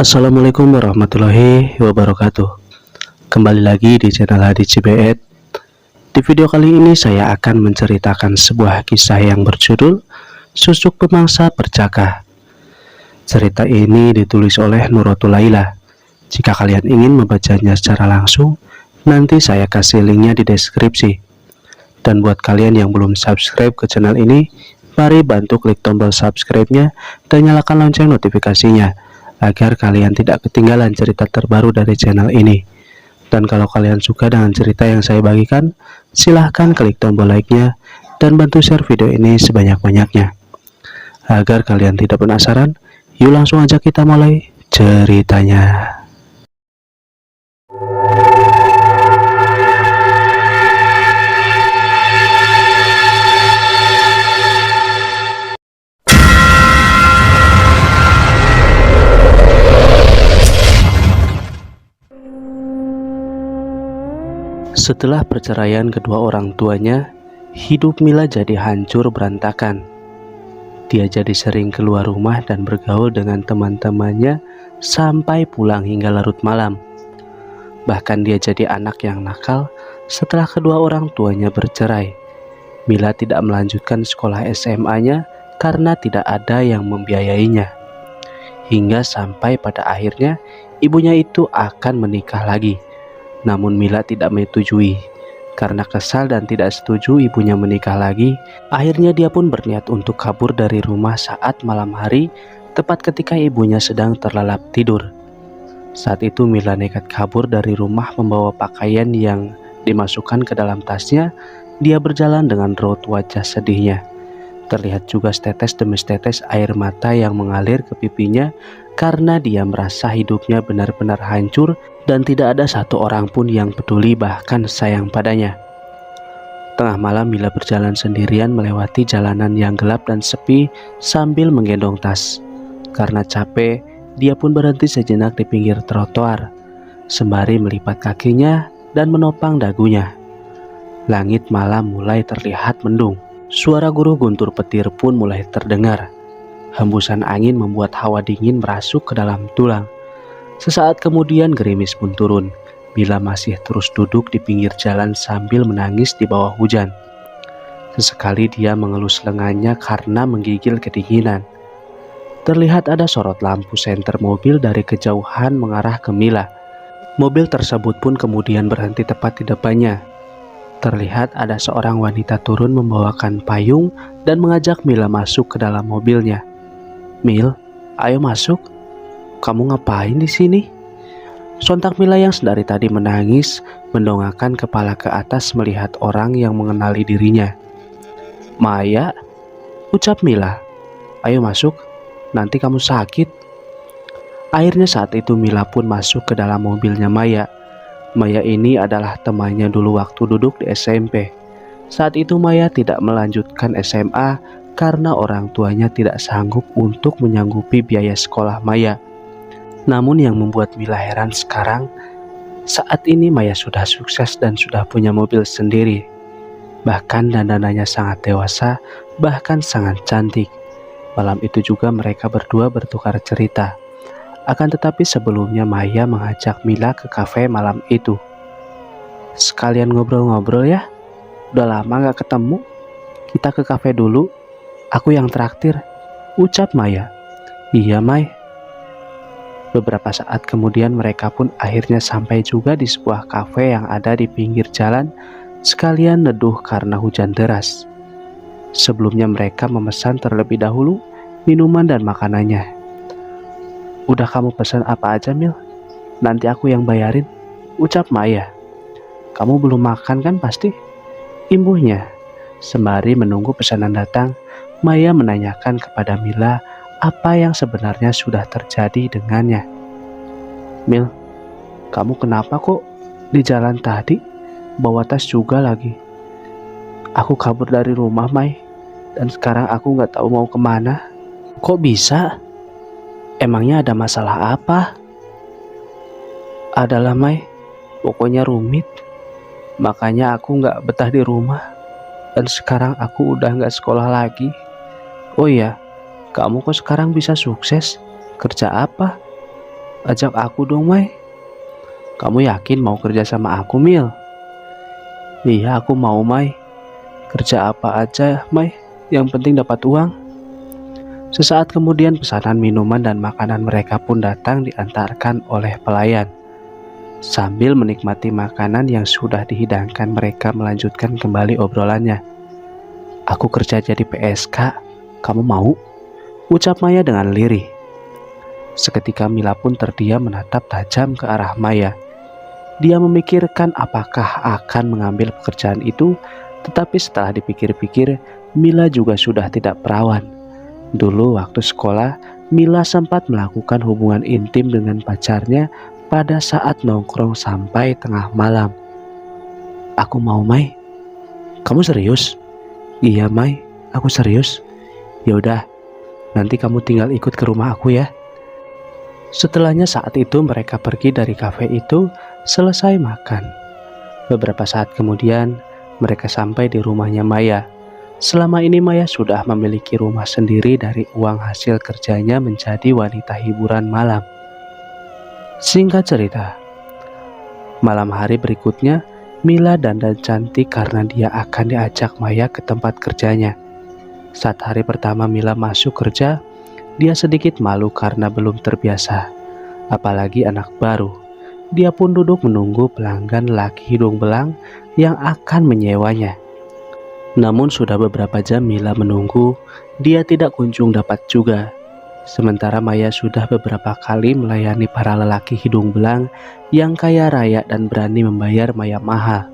Assalamualaikum warahmatullahi wabarakatuh. Kembali lagi di channel Hadi Cibeet. Di video kali ini saya akan menceritakan sebuah kisah yang berjudul Susuk Pemangsa Percaka. Cerita ini ditulis oleh Nuratul Laila. Jika kalian ingin membacanya secara langsung, nanti saya kasih linknya di deskripsi. Dan buat kalian yang belum subscribe ke channel ini, mari bantu klik tombol subscribe-nya dan nyalakan lonceng notifikasinya agar kalian tidak ketinggalan cerita terbaru dari channel ini. Dan kalau kalian suka dengan cerita yang saya bagikan, silahkan klik tombol like-nya dan bantu share video ini sebanyak-banyaknya. Agar kalian tidak penasaran, yuk langsung aja kita mulai ceritanya. Setelah perceraian kedua orang tuanya, hidup Mila jadi hancur berantakan. Dia jadi sering keluar rumah dan bergaul dengan teman-temannya sampai pulang hingga larut malam. Bahkan dia jadi anak yang nakal setelah kedua orang tuanya bercerai. Mila tidak melanjutkan sekolah SMA-nya karena tidak ada yang membiayainya. Hingga sampai pada akhirnya ibunya itu akan menikah lagi. Namun Mila tidak menyetujui. Karena kesal dan tidak setuju ibunya menikah lagi, akhirnya dia pun berniat untuk kabur dari rumah saat malam hari, tepat ketika ibunya sedang terlelap tidur. Saat itu Mila nekat kabur dari rumah membawa pakaian yang dimasukkan ke dalam tasnya. Dia berjalan dengan raut wajah sedihnya. Terlihat juga setetes demi setetes air mata yang mengalir ke pipinya karena dia merasa hidupnya benar-benar hancur dan tidak ada satu orang pun yang peduli bahkan sayang padanya. Tengah malam Mila berjalan sendirian melewati jalanan yang gelap dan sepi sambil menggendong tas. Karena capek, dia pun berhenti sejenak di pinggir trotoar, sembari melipat kakinya dan menopang dagunya. Langit malam mulai terlihat mendung. Suara guru guntur petir pun mulai terdengar. Hembusan angin membuat hawa dingin merasuk ke dalam tulang. Sesaat kemudian gerimis pun turun. Mila masih terus duduk di pinggir jalan sambil menangis di bawah hujan. Sesekali dia mengelus lengannya karena menggigil kedinginan. Terlihat ada sorot lampu senter mobil dari kejauhan mengarah ke Mila. Mobil tersebut pun kemudian berhenti tepat di depannya. Terlihat ada seorang wanita turun membawakan payung dan mengajak Mila masuk ke dalam mobilnya. "Mil, ayo masuk. Kamu ngapain di sini?" Sontak Mila yang sedari tadi menangis, mendongakkan kepala ke atas melihat orang yang mengenali dirinya. "Maya," ucap Mila. "Ayo masuk, nanti kamu sakit." Akhirnya saat itu Mila pun masuk ke dalam mobilnya Maya. Maya ini adalah temannya dulu waktu duduk di SMP. Saat itu Maya tidak melanjutkan SMA karena orang tuanya tidak sanggup untuk menyanggupi biaya sekolah Maya. Namun yang membuat Mila heran sekarang, saat ini Maya sudah sukses dan sudah punya mobil sendiri. Bahkan dandanannya sangat dewasa, bahkan sangat cantik. Malam itu juga mereka berdua bertukar cerita. Akan tetapi sebelumnya Maya mengajak Mila ke kafe malam itu. "Sekalian ngobrol-ngobrol ya, udah lama gak ketemu. Kita ke kafe dulu, aku yang traktir," ucap Maya. "Iya Mai." Beberapa saat kemudian mereka pun akhirnya sampai juga di sebuah kafe yang ada di pinggir jalan, sekalian neduh karena hujan deras. Sebelumnya mereka memesan terlebih dahulu minuman dan makanannya. "Udah kamu pesan apa aja Mil? Nanti aku yang bayarin," ucap Maya. "Kamu belum makan kan pasti?" imbuhnya. Sembari menunggu pesanan datang, Maya menanyakan kepada Mila apa yang sebenarnya sudah terjadi dengannya. "Mil, kamu kenapa kok di jalan tadi bawa tas juga lagi?" "Aku kabur dari rumah Mai, dan sekarang aku gak tahu mau kemana." "Kok bisa? Emangnya ada masalah apa?" "Adalah Mai, pokoknya rumit. Makanya aku gak betah di rumah. Dan sekarang aku udah gak sekolah lagi. Oh iya, kamu kok sekarang bisa sukses? Kerja apa?" Ajak aku dong, Mai. Kamu yakin mau kerja sama aku, Mil? Iya, aku mau, Mai. Kerja apa aja, Mai. Yang penting dapat uang. Sesaat kemudian pesanan minuman dan makanan mereka pun datang diantarkan oleh pelayan. Sambil menikmati makanan yang sudah dihidangkan, mereka melanjutkan kembali obrolannya. Aku kerja jadi PSK, kamu mau? Ucap Maya dengan lirih. Seketika Mila pun terdiam menatap tajam ke arah Maya. Dia memikirkan apakah akan mengambil pekerjaan itu, tetapi setelah dipikir-pikir, Mila juga sudah tidak perawan. Dulu waktu sekolah, Mila sempat melakukan hubungan intim dengan pacarnya pada saat nongkrong sampai tengah malam. Aku mau, Mai. Kamu serius? Iya, Mai, aku serius. Yaudah, nanti kamu tinggal ikut ke rumah aku ya. Setelahnya saat itu mereka pergi dari kafe itu selesai makan. Beberapa saat kemudian mereka sampai di rumahnya Maya. Selama ini Maya sudah memiliki rumah sendiri dari uang hasil kerjanya menjadi wanita hiburan malam. Singkat cerita, malam hari berikutnya Mila dandan cantik karena dia akan diajak Maya ke tempat kerjanya. Saat hari pertama Mila masuk kerja, dia sedikit malu karena belum terbiasa, apalagi anak baru. Dia pun duduk menunggu pelanggan laki hidung belang yang akan menyewanya. Namun sudah beberapa jam Mila menunggu, dia tidak kunjung dapat juga. Sementara Maya sudah beberapa kali melayani para lelaki hidung belang yang kaya raya dan berani membayar Maya mahal.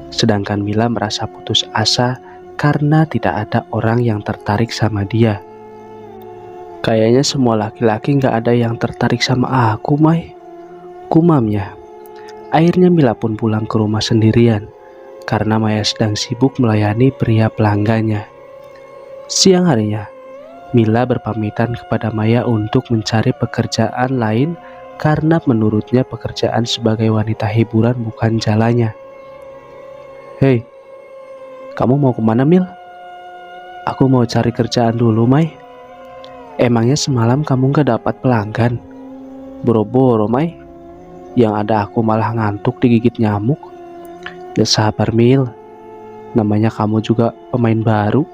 Sedangkan Mila merasa putus asa karena tidak ada orang yang tertarik sama dia. Kayaknya semua laki-laki gak ada yang tertarik sama aku, Mai. Kumamnya. Akhirnya Mila pun pulang ke rumah sendirian karena Maya sedang sibuk melayani pria pelanggannya. Siang harinya, Mila berpamitan kepada Maya untuk mencari pekerjaan lain karena menurutnya pekerjaan sebagai wanita hiburan bukan jalannya. Hei, kamu mau kemana, Mil? Aku mau cari kerjaan dulu, Mai. Emangnya semalam kamu gak dapat pelanggan? Boro-boro, Mai. Yang ada aku malah ngantuk digigit nyamuk. Ya sabar, Mil. Namanya kamu juga pemain baru.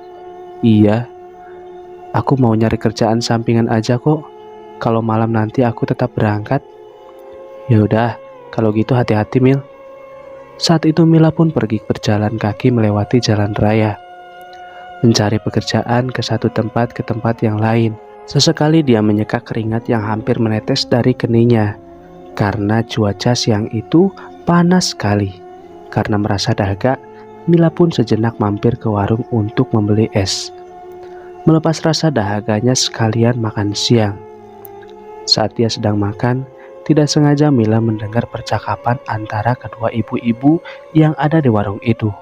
Iya. Aku mau nyari kerjaan sampingan aja kok. Kalau malam nanti aku tetap berangkat. Ya udah, kalau gitu hati-hati, Mil. Saat itu Mila pun pergi berjalan kaki melewati jalan raya, mencari pekerjaan ke satu tempat ke tempat yang lain. Sesekali dia menyeka keringat yang hampir menetes dari keningnya karena cuaca siang itu panas sekali. Karena merasa dahaga, Mila pun sejenak mampir ke warung untuk membeli es. Melepas rasa dahaganya sekalian makan siang. Saat dia sedang makan, tidak sengaja Mila mendengar percakapan antara kedua ibu-ibu yang ada di warung itu.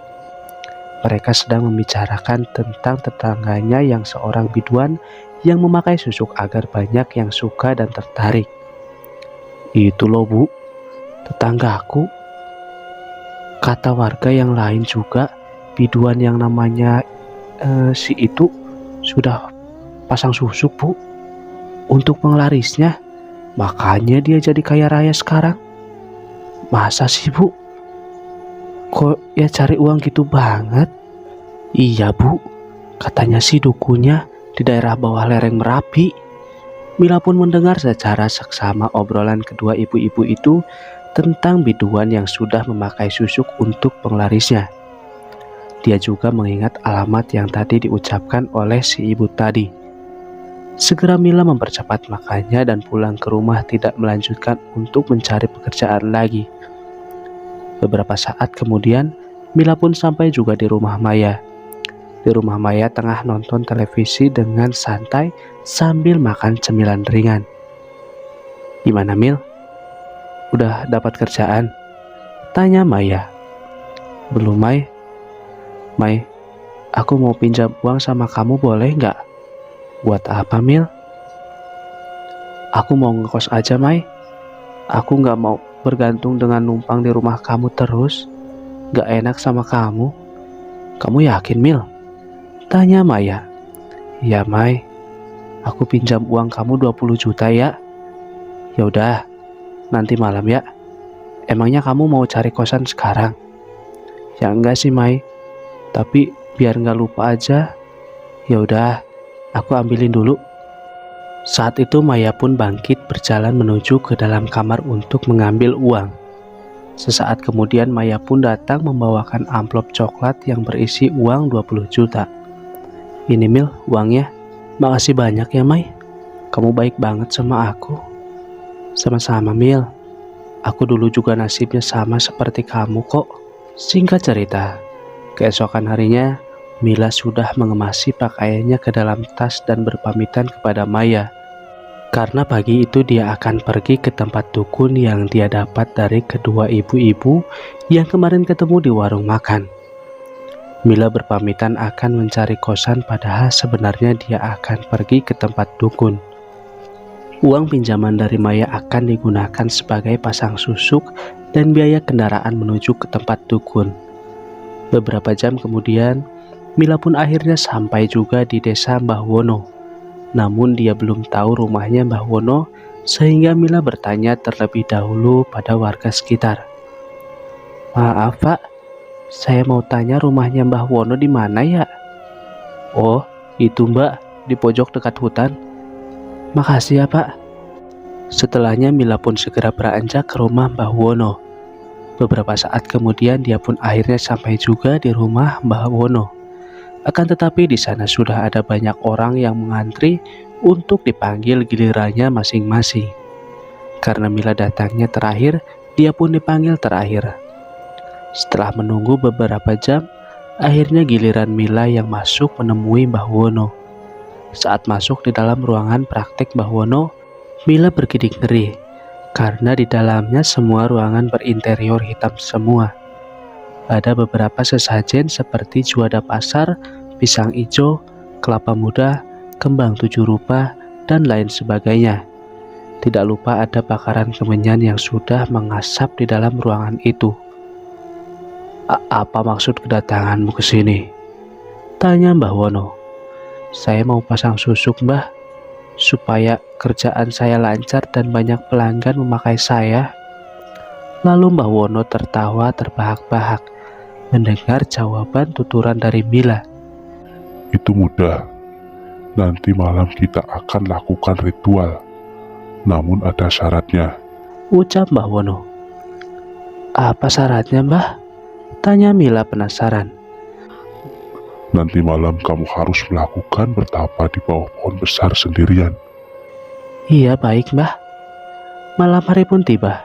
Mereka sedang membicarakan tentang tetangganya yang seorang biduan yang memakai susuk agar banyak yang suka dan tertarik. Itu loh, Bu, tetanggaku. Kata warga yang lain juga, biduan yang namanya si itu sudah pasang susuk, Bu, untuk penglarisnya. Makanya dia jadi kaya raya sekarang. Masa sih, Bu? Kok ya cari uang gitu banget? Iya, Bu, katanya sih dukunya di daerah bawah lereng Merapi. Mila pun mendengar secara seksama obrolan kedua ibu-ibu itu tentang biduan yang sudah memakai susuk untuk penglarisnya. Dia juga mengingat alamat yang tadi diucapkan oleh si ibu tadi. Segera Mila mempercepat makannya dan pulang ke rumah, tidak melanjutkan untuk mencari pekerjaan lagi. Beberapa saat kemudian, Mila pun sampai juga di rumah Maya. Di rumah Maya tengah nonton televisi dengan santai sambil makan cemilan ringan. Gimana, Mil? Udah dapat kerjaan? Tanya Maya. Belum, Mai. Mai, aku mau pinjam uang sama kamu, boleh nggak? Buat apa, Mil? Aku mau ngekos aja, Mai. Aku nggak mau bergantung dengan numpang di rumah kamu terus. Nggak enak sama kamu. Kamu yakin, Mil? Tanya Maya. Ya, Mai. Aku pinjam uang kamu 20 juta ya. Ya udah, nanti malam ya. Emangnya kamu mau cari kosan sekarang? Ya enggak sih, Mai. Tapi biar nggak lupa aja. Ya udah, aku ambilin dulu. Saat itu Maya pun bangkit berjalan menuju ke dalam kamar untuk mengambil uang. Sesaat kemudian Maya pun datang membawakan amplop coklat yang berisi uang 20 juta. Ini Mil, uangnya. Makasih banyak ya Mai. Kamu baik banget sama aku. Sama-sama Mil. Aku dulu juga nasibnya sama seperti kamu kok. Singkat cerita, keesokan harinya Mila sudah mengemasi pakaiannya ke dalam tas dan berpamitan kepada Maya. Karena pagi itu dia akan pergi ke tempat dukun yang dia dapat dari kedua ibu-ibu yang kemarin ketemu di warung makan. Mila berpamitan akan mencari kosan padahal sebenarnya dia akan pergi ke tempat dukun. Uang pinjaman dari Maya akan digunakan sebagai pasang susuk dan biaya kendaraan menuju ke tempat dukun. Beberapa jam kemudian, Mila pun akhirnya sampai juga di desa Mbah Wono. Namun dia belum tahu rumahnya Mbah Wono, sehingga Mila bertanya terlebih dahulu pada warga sekitar. Maaf Pak, saya mau tanya rumahnya Mbah Wono di mana ya? Oh, itu Mbak, di pojok dekat hutan. Makasih ya Pak. Setelahnya Mila pun segera beranjak ke rumah Mbah Wono. Beberapa saat kemudian dia pun akhirnya sampai juga di rumah Mbah Wono. Akan tetapi di sana sudah ada banyak orang yang mengantri untuk dipanggil gilirannya masing-masing. Karena Mila datangnya terakhir, dia pun dipanggil terakhir. Setelah menunggu beberapa jam, akhirnya giliran Mila yang masuk menemui Mbah Wono. Saat masuk di dalam ruangan praktek Mbah Wono, Mila bergidik ngeri karena di dalamnya semua ruangan berinterior hitam semua. Ada beberapa sesajen seperti juada pasar, pisang ijo, kelapa muda, kembang 7 rupa, dan lain sebagainya. Tidak lupa ada bakaran kemenyan yang sudah mengasap di dalam ruangan itu. Apa maksud kedatanganmu ke sini? Tanya Mbah Wono. Saya mau pasang susuk Mbah, supaya kerjaan saya lancar dan banyak pelanggan memakai saya. Lalu Mbah Wono tertawa terbahak-bahak mendengar jawaban tuturan dari Mila. Itu mudah. Nanti malam kita akan lakukan ritual. Namun ada syaratnya. Ucap Mbah Wono. Apa syaratnya Mbah? Tanya Mila penasaran. Nanti malam kamu harus melakukan bertapa di bawah pohon besar sendirian. Iya baik Mbah. Malam hari pun tiba.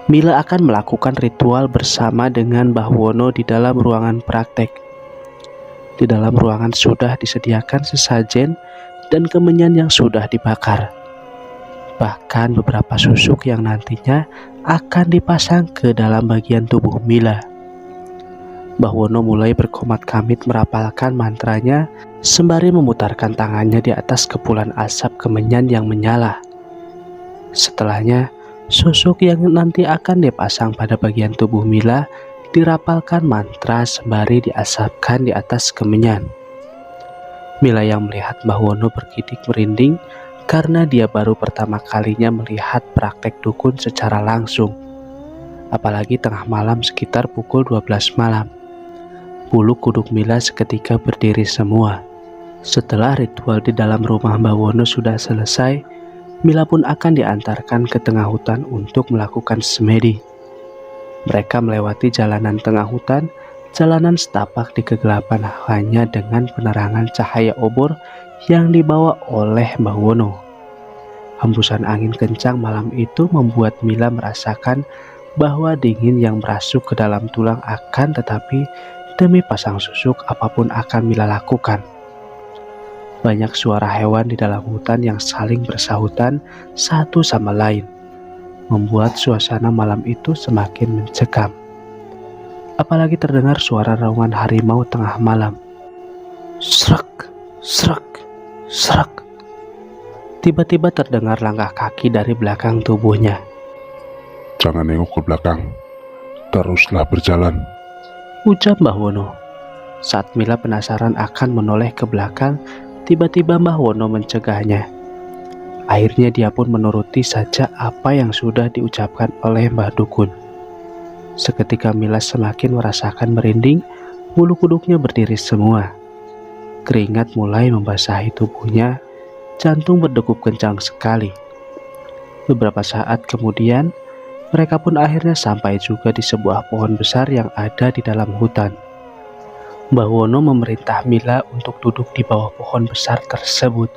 Mila akan melakukan ritual bersama dengan Mbah Wono di dalam ruangan praktek. Di dalam ruangan sudah disediakan sesajen dan kemenyan yang sudah dibakar. Bahkan beberapa susuk yang nantinya akan dipasang ke dalam bagian tubuh Mila. Mbah Wono mulai berkomat-kamit merapalkan mantranya sembari memutarkan tangannya di atas kepulan asap kemenyan yang menyala. Setelahnya, susuk yang nanti akan dipasang pada bagian tubuh Mila dirapalkan mantra sembari diasapkan di atas kemenyan. Mila yang melihat Mbah Wono bergidik merinding karena dia baru pertama kalinya melihat praktek dukun secara langsung. Apalagi tengah malam sekitar pukul 12 malam. Bulu kuduk Mila seketika berdiri semua. Setelah ritual di dalam rumah Mbah Wono sudah selesai, Mila pun akan diantarkan ke tengah hutan untuk melakukan semedi. Mereka melewati jalanan tengah hutan, jalanan setapak di kegelapan hanya dengan penerangan cahaya obor yang dibawa oleh Mbah Wono. Hembusan angin kencang malam itu membuat Mila merasakan bahwa dingin yang merasuk ke dalam tulang akan tetapi demi pasang susuk apapun akan Mila lakukan. Banyak suara hewan di dalam hutan yang saling bersahutan satu sama lain, membuat suasana malam itu semakin mencekam. Apalagi terdengar suara raungan harimau tengah malam. Srek, srek, srek. Tiba-tiba terdengar langkah kaki dari belakang tubuhnya. Jangan nengok ke belakang, teruslah berjalan, ucap Mbah Wono. Saat Mila penasaran akan menoleh ke belakang, tiba-tiba Mbah Wono mencegahnya. Akhirnya dia pun menuruti saja apa yang sudah diucapkan oleh Mbah Dukun. Seketika Mila semakin merasakan merinding, bulu kuduknya berdiri semua. Keringat mulai membasahi tubuhnya, jantung berdegup kencang sekali. Beberapa saat kemudian, mereka pun akhirnya sampai juga di sebuah pohon besar yang ada di dalam hutan. Mbah Wono memerintah Mila untuk duduk di bawah pohon besar tersebut.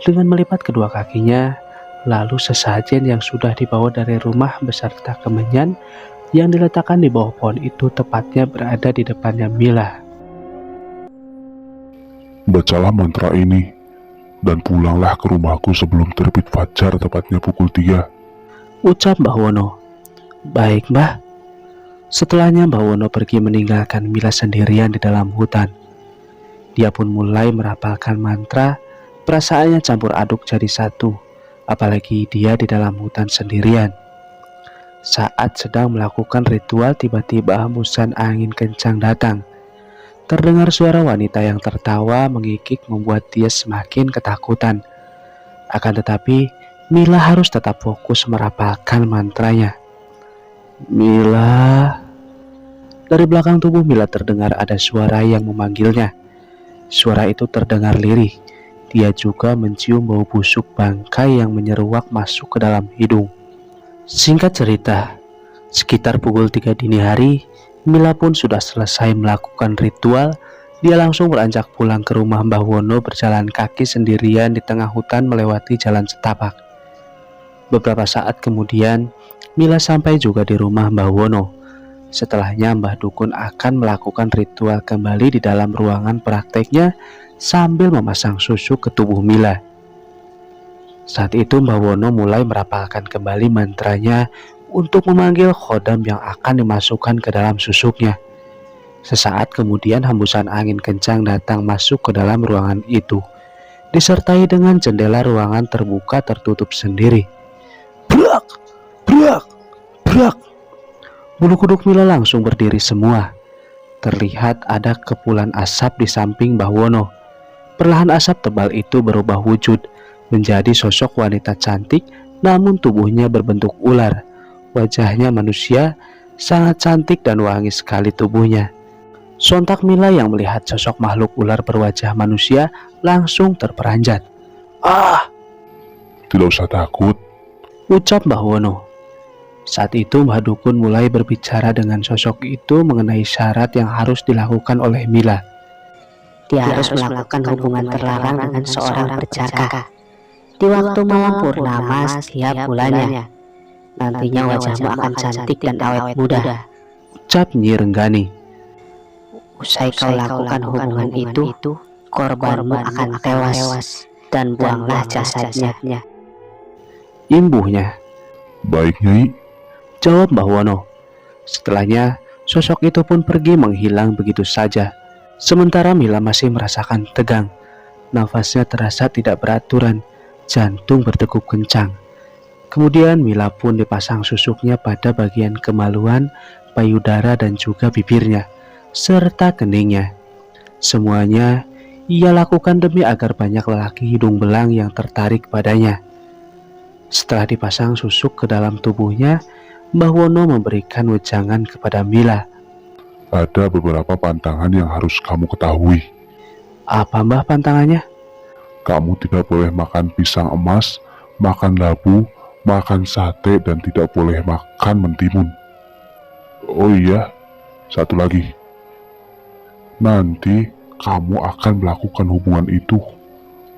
Dengan melipat kedua kakinya, lalu sesajen yang sudah dibawa dari rumah beserta kemenyan yang diletakkan di bawah pohon itu tepatnya berada di depannya Mila. Bacalah mantra ini, dan pulanglah ke rumahku sebelum terbit fajar tepatnya pukul 3. Ucap Mbah Wono. Baik Mbah. Setelahnya Mbah Wono pergi meninggalkan Mila sendirian di dalam hutan. Dia pun mulai merapalkan mantra. Perasaannya campur aduk jadi satu, apalagi dia di dalam hutan sendirian. Saat sedang melakukan ritual, tiba-tiba hembusan angin kencang datang. Terdengar suara wanita yang tertawa mengikik membuat dia semakin ketakutan. Akan tetapi, Mila harus tetap fokus merapalkan mantranya. Mila. Dari belakang tubuh Mila terdengar ada suara yang memanggilnya. Suara itu terdengar lirih. Dia juga mencium bau busuk bangkai yang menyeruak masuk ke dalam hidung. Singkat cerita, sekitar pukul 3 dini hari, Mila pun sudah selesai melakukan ritual. Dia langsung beranjak pulang ke rumah Mbah Wono berjalan kaki sendirian di tengah hutan melewati jalan setapak. Beberapa saat kemudian, Mila sampai juga di rumah Mbah Wono. Setelahnya Mbah Dukun akan melakukan ritual kembali di dalam ruangan prakteknya sambil memasang susu ke tubuh Mila. Saat itu Mbah Wono mulai merapalkan kembali mantranya untuk memanggil khodam yang akan dimasukkan ke dalam susuknya. Sesaat kemudian hembusan angin kencang datang masuk ke dalam ruangan itu, disertai dengan jendela ruangan terbuka tertutup sendiri. Brak! Brak! Brak! Bulu kuduk Mila langsung berdiri semua. Terlihat ada kepulan asap di samping Mbah Wono. Perlahan asap tebal itu berubah wujud menjadi sosok wanita cantik, namun tubuhnya berbentuk ular. Wajahnya manusia, sangat cantik dan wangi sekali tubuhnya. Sontak Mila yang melihat sosok makhluk ular berwajah manusia langsung terperanjat. Ah! Tidak usah takut. Ucap Mbah Wono. Saat itu Mbah Dukun mulai berbicara dengan sosok itu mengenai syarat yang harus dilakukan oleh Mila. Dia harus melakukan hubungan terlarang dengan seorang berjaka di waktu malam purnama setiap bulannya. Nantinya wajahmu akan cantik dan awet muda. Ucap Nyi Renggani. Usai kau lakukan hubungan itu, korbanmu akan tewas dan buanglah jasadnya. Imbuhnya. Baik Nyai. Jawab Mbah Wono. Setelahnya, sosok itu pun pergi menghilang begitu saja. Sementara Mila masih merasakan tegang. Nafasnya terasa tidak beraturan, jantung berdegup kencang. Kemudian Mila pun dipasang susuknya pada bagian kemaluan, payudara dan juga bibirnya, serta keningnya. Semuanya ia lakukan demi agar banyak lelaki hidung belang yang tertarik padanya. Setelah dipasang susuk ke dalam tubuhnya, Mbah Wono memberikan wejangan kepada Mila. Ada beberapa pantangan yang harus kamu ketahui. Apa Mbah pantangannya? Kamu tidak boleh makan pisang emas, makan labu, makan sate, dan tidak boleh makan mentimun. Oh iya, satu lagi. Nanti kamu akan melakukan hubungan itu.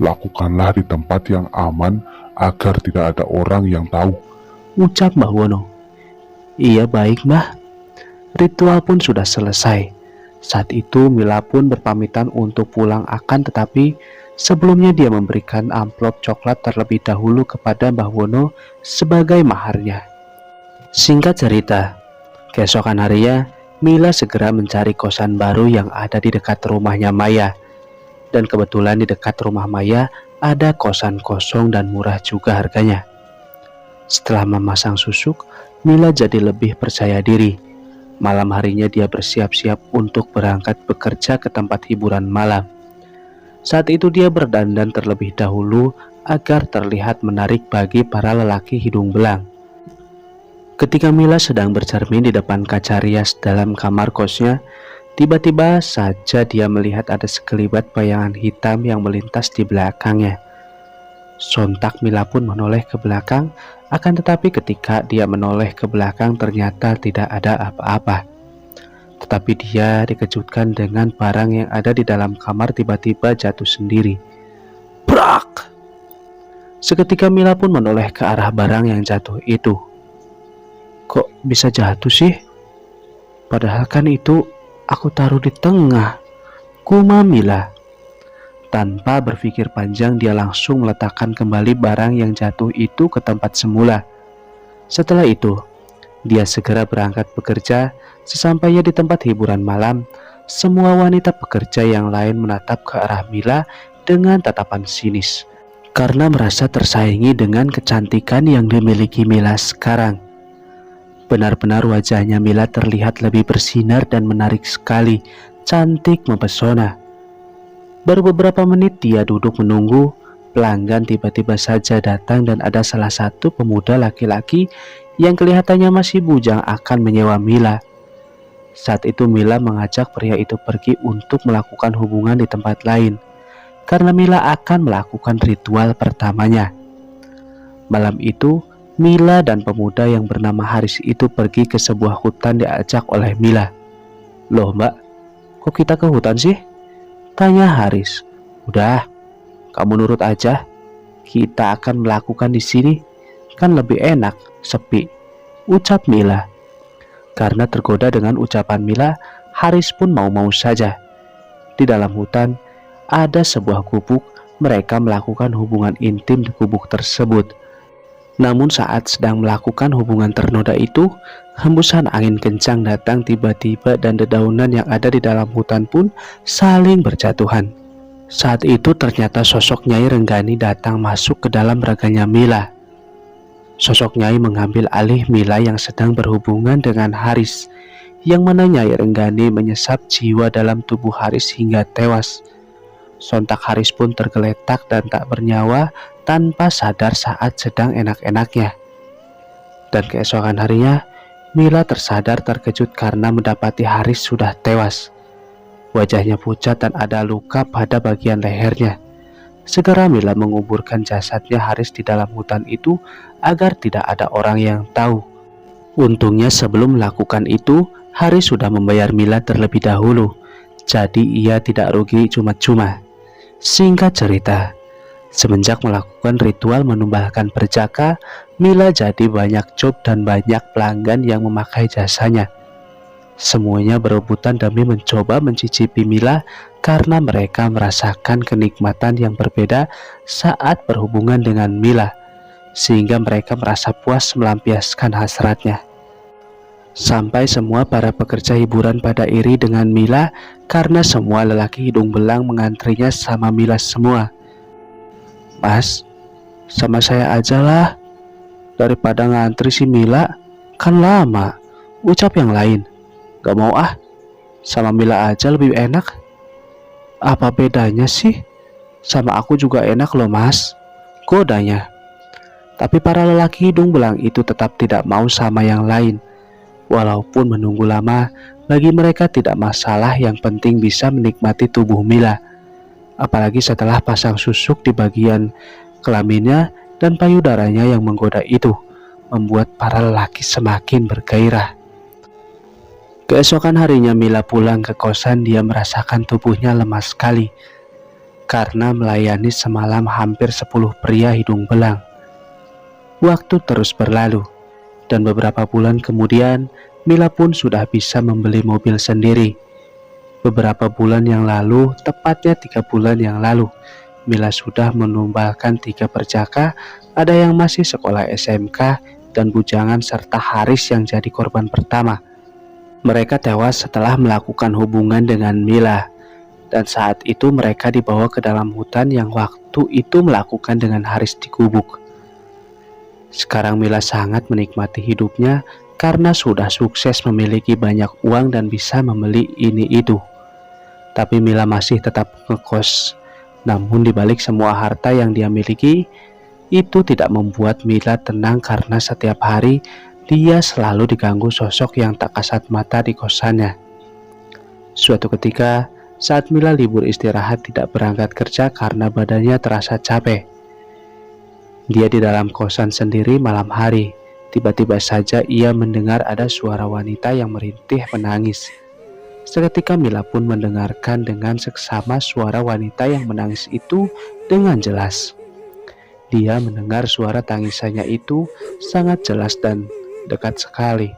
Lakukanlah di tempat yang aman agar tidak ada orang yang tahu. Ucap Mbah Wono. Iya baik Mbah. Ritual pun sudah selesai. Saat itu Mila pun berpamitan untuk pulang tetapi sebelumnya dia memberikan amplop coklat terlebih dahulu kepada Mbah Wono sebagai maharnya. Singkat cerita, keesokan harinya Mila segera mencari kosan baru yang ada di dekat rumahnya Maya. Dan kebetulan di dekat rumah Maya ada kosan kosong dan murah juga harganya. Setelah memasang susuk, Mila jadi lebih percaya diri. Malam harinya dia bersiap-siap untuk berangkat bekerja ke tempat hiburan malam. Saat itu dia berdandan terlebih dahulu, agar terlihat menarik bagi para lelaki hidung belang. Ketika Mila sedang bercermin di depan kaca rias dalam kamar kosnya, tiba-tiba saja dia melihat ada sekelibat bayangan hitam yang melintas di belakangnya. Sontak Mila pun menoleh ke belakang, akan tetapi ketika dia menoleh ke belakang ternyata tidak ada apa-apa. Tetapi dia dikejutkan dengan barang yang ada di dalam kamar tiba-tiba jatuh sendiri. Brak! Seketika Mila pun menoleh ke arah barang yang jatuh itu. Kok bisa jatuh sih? Padahal kan itu aku taruh di tengah, gumam Mila. Tanpa berpikir panjang, dia langsung meletakkan kembali barang yang jatuh itu ke tempat semula. Setelah itu, dia segera berangkat bekerja. Sesampainya di tempat hiburan malam, semua wanita pekerja yang lain menatap ke arah Mila dengan tatapan sinis, karena merasa tersaingi dengan kecantikan yang dimiliki Mila sekarang. Benar-benar wajahnya Mila terlihat lebih bersinar dan menarik sekali, cantik mempesona. Baru beberapa menit dia duduk menunggu, pelanggan tiba-tiba saja datang dan ada salah satu pemuda laki-laki yang kelihatannya masih bujang akan menyewa Mila. Saat itu Mila mengajak pria itu pergi untuk melakukan hubungan di tempat lain, karena Mila akan melakukan ritual pertamanya. Malam itu, Mila dan pemuda yang bernama Haris itu pergi ke sebuah hutan diajak oleh Mila. Loh mbak, kok kita ke hutan sih? Tanya Haris. Udah, kamu nurut aja. Kita akan melakukan di sini, kan lebih enak, sepi, ucap Mila. Karena tergoda dengan ucapan Mila, Haris pun mau-mau saja. Di dalam hutan, ada sebuah gubuk. Mereka melakukan hubungan intim di gubuk tersebut. Namun saat sedang melakukan hubungan ternoda itu, hembusan angin kencang datang tiba-tiba dan dedaunan yang ada di dalam hutan pun saling berjatuhan. Saat itu ternyata sosok Nyai Renggani datang masuk ke dalam raganya Mila. Sosok Nyai mengambil alih Mila yang sedang berhubungan dengan Haris, yang mana Nyai Renggani menyesap jiwa dalam tubuh Haris hingga tewas. Sontak Haris pun tergeletak dan tak bernyawa tanpa sadar saat sedang enak-enaknya. Dan keesokan harinya, Mila tersadar terkejut karena mendapati Haris sudah tewas. Wajahnya pucat dan ada luka pada bagian lehernya. Segera Mila menguburkan jasadnya Haris di dalam hutan itu agar tidak ada orang yang tahu. Untungnya sebelum melakukan itu, Haris sudah membayar Mila terlebih dahulu. Jadi ia tidak rugi cuma-cuma. Singkat cerita, semenjak melakukan ritual menumbahkan perjaka, Mila jadi banyak job dan banyak pelanggan yang memakai jasanya. Semuanya berebutan demi mencoba mencicipi Mila karena mereka merasakan kenikmatan yang berbeda saat berhubungan dengan Mila, sehingga mereka merasa puas melampiaskan hasratnya. Sampai semua para pekerja hiburan pada iri dengan Mila karena semua lelaki hidung belang mengantrinya sama Mila semua. Mas, sama saya aja lah, daripada ngantri si Mila, kan lama, ucap yang lain. Gak mau ah, sama Mila aja lebih enak. Apa bedanya sih? Sama aku juga enak loh mas, godanya. Tapi para lelaki hidung belang itu tetap tidak mau sama yang lain. Walaupun menunggu lama, bagi mereka tidak masalah, yang penting bisa menikmati tubuh Mila. Apalagi setelah pasang susuk di bagian kelaminnya dan payudaranya yang menggoda itu, membuat para lelaki semakin bergairah. Keesokan harinya Mila pulang ke kosan. Dia merasakan tubuhnya lemas sekali karena melayani semalam hampir 10 pria hidung belang. Waktu terus berlalu. Dan beberapa bulan kemudian, Mila pun sudah bisa membeli mobil sendiri. Beberapa bulan yang lalu, tepatnya 3 bulan yang lalu, Mila sudah menumbahkan 3 perjaka, ada yang masih sekolah SMK, dan bujangan serta Haris yang jadi korban pertama. Mereka tewas setelah melakukan hubungan dengan Mila. Dan saat itu mereka dibawa ke dalam hutan yang waktu itu melakukan dengan Haris di gubuk. Sekarang Mila sangat menikmati hidupnya karena sudah sukses memiliki banyak uang dan bisa membeli ini itu. Tapi Mila masih tetap ngekos Namun di balik semua harta yang dia miliki, itu tidak membuat Mila tenang karena setiap hari dia selalu diganggu sosok yang tak kasat mata di kosannya. Suatu ketika, saat Mila libur istirahat tidak berangkat kerja karena badannya terasa capek. Dia di dalam kosan sendiri malam hari. Tiba-tiba saja ia mendengar ada suara wanita yang merintih menangis. Seketika Mila pun mendengarkan dengan seksama suara wanita yang menangis itu dengan jelas. Dia mendengar suara tangisannya itu sangat jelas dan dekat sekali.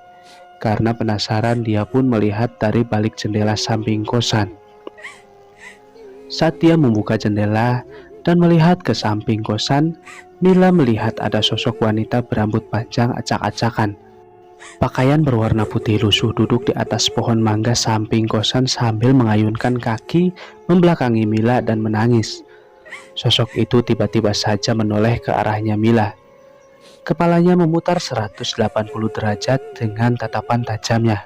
Karena penasaran, dia pun melihat dari balik jendela samping kosan. Saat dia membuka jendela dan melihat ke samping kosan, Mila melihat ada sosok wanita berambut panjang acak-acakan. Pakaian berwarna putih lusuh duduk di atas pohon mangga samping kosan sambil mengayunkan kaki membelakangi Mila dan menangis. Sosok itu tiba-tiba saja menoleh ke arahnya Mila. Kepalanya memutar 180 derajat dengan tatapan tajamnya.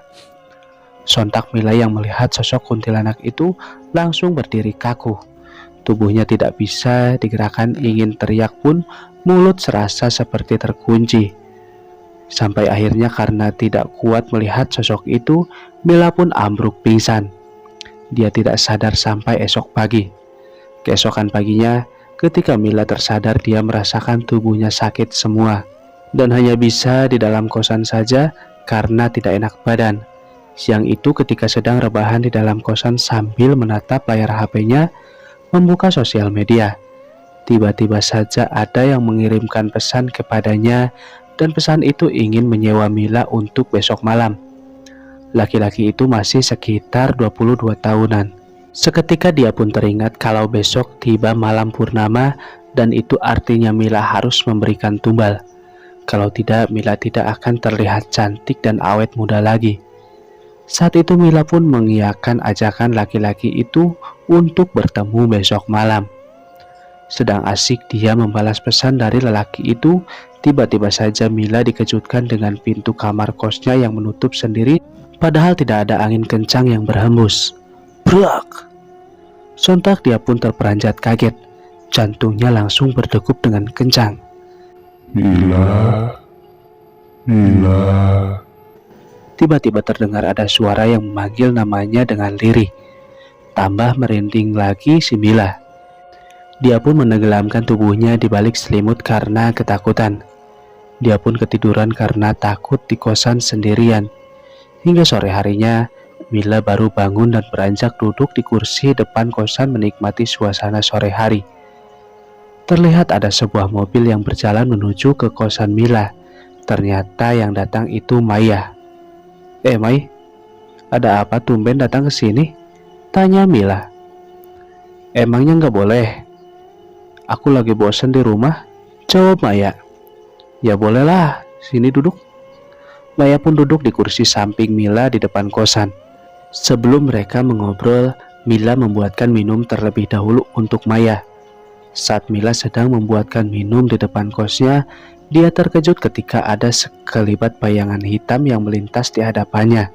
Sontak Mila yang melihat sosok kuntilanak itu langsung berdiri kaku. Tubuhnya tidak bisa digerakkan, ingin teriak pun mulut serasa seperti terkunci. Sampai akhirnya karena tidak kuat melihat sosok itu, Mila pun ambruk pingsan. Dia tidak sadar sampai esok pagi. Keesokan paginya, ketika Mila tersadar, dia merasakan tubuhnya sakit semua. Dan hanya bisa di dalam kosan saja karena tidak enak badan. Siang itu ketika sedang rebahan di dalam kosan sambil menatap layar HP-nya, membuka sosial media. Tiba-tiba saja ada yang mengirimkan pesan kepadanya dan pesan itu ingin menyewa Mila untuk besok malam. Laki-laki itu masih sekitar 22 tahunan. Seketika dia pun teringat kalau besok tiba malam purnama dan itu artinya Mila harus memberikan tumbal. Kalau tidak, Mila tidak akan terlihat cantik dan awet muda lagi. Saat itu Mila pun mengiyakan ajakan laki-laki itu untuk bertemu besok malam. Sedang asik dia membalas pesan dari lelaki itu, tiba-tiba saja Mila dikejutkan dengan pintu kamar kosnya yang menutup sendiri, padahal tidak ada angin kencang yang berhembus. Brak! Sontak dia pun terperanjat kaget, jantungnya langsung berdegup dengan kencang. Mila, Mila. Tiba-tiba terdengar ada suara yang memanggil namanya dengan lirih. Tambah merinding lagi si Mila. Dia pun menenggelamkan tubuhnya di balik selimut karena ketakutan. Dia pun ketiduran karena takut di kosan sendirian. Hingga sore harinya, Mila baru bangun dan beranjak duduk di kursi depan kosan menikmati suasana sore hari. Terlihat ada sebuah mobil yang berjalan menuju ke kosan Mila. Ternyata yang datang itu Maya. Mai, ada apa tumben datang ke sini? Tanya Mila. Emangnya nggak boleh? Aku lagi bosan di rumah, jawab Maya. Ya bolehlah, sini duduk. Maya pun duduk di kursi samping Mila di depan kosan. Sebelum mereka mengobrol, Mila membuatkan minum terlebih dahulu untuk Maya. Saat Mila sedang membuatkan minum di depan kosnya, dia terkejut ketika ada sekelibat bayangan hitam yang melintas di hadapannya.